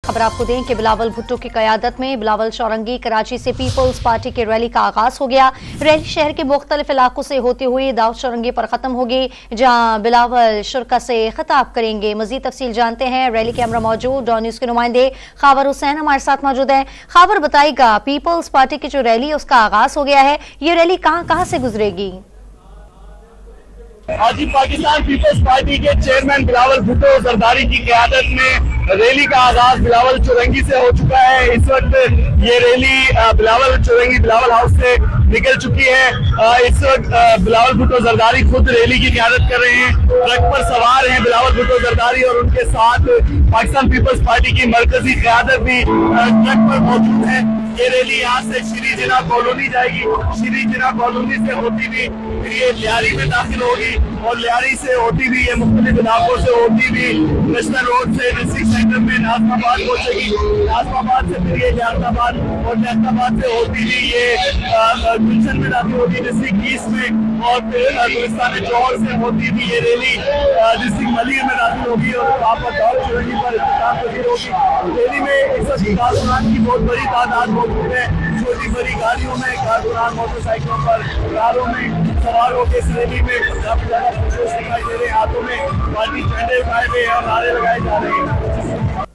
खबर आपको दें कि बिलावल भुट्टो की क़यादत में बिलावल चौरंगी कराची से पीपल्स पार्टी की रैली का आगाज हो गया। रैली शहर के मुख्तलिफ इलाकों से होते हुए दाऊद चौरंगी पर खत्म होगी, जहां बिलावल शुरका से खिताब करेंगे। मजीद तफसील जानते हैं, रैली के हमरा मौजूद डॉन न्यूज़ के नुमाइंदे खाबर हुसैन हमारे साथ मौजूद हैं। खाबर बताएगा, पीपल्स पार्टी की जो रैली उसका आगाज हो गया है, ये रैली कहां से गुजरेगी? आज पाकिस्तान पीपल्स पार्टी के चेयरमैन बिलावल भुट्टो जरदारी की क़यादत में रैली का आगाज बिलावल चौरंगी से हो चुका है। इस वक्त ये रैली बिलावल चौरंगी बिलावल हाउस से निकल चुकी है। इस वक्त बिलावल भुट्टो जरदारी खुद रैली की क़यादत कर रहे हैं। ट्रक पर सवार हैं बिलावल भुट्टो जरदारी और उनके साथ पाकिस्तान पीपल्स पार्टी की मरकजी क़यादत भी ट्रक पर मौजूद है। ये रैली यहाँ से श्री जिना कॉलोनी जाएगी, श्री जिना कॉलोनी से होती हुई फिर ये लियारी में दाखिल होगी और लियारी से होती हुई ये मुख्तलिफ इलाकों से होती हुई नेशनल रोड से डिस्ट्रिक्ट सेंटर में नाज़माबाद पहुंचेगी। नाज़माबाद से फिर ये लियाकताबाद और लियाकताबाद से होती हुई ये गुलशन में दाखिल होगी डिस्ट्रिक्ट ईस्ट में और फिर गुलिस्तान चौर से होती हुई ये रैली डिस्ट्रिक्ट मलिर में दाखिल होगी और वहाँ पर दाऊद चौरंगी पर इख्तिताम पजीर होगी। रैली में इस वक्त कारकुनान की बहुत बड़ी तादाद मौजूद है। छोटी बड़ी गाड़ियों में कारकुनान मोटरसाइकिलों पर, कारों में सवार होकर इस रैली में काफी ज्यादा दिखाई दे रहे हैं। हाथों में पार्टी झंडे उठाए हुए हैं और नारे लगाए जा रहे हैं।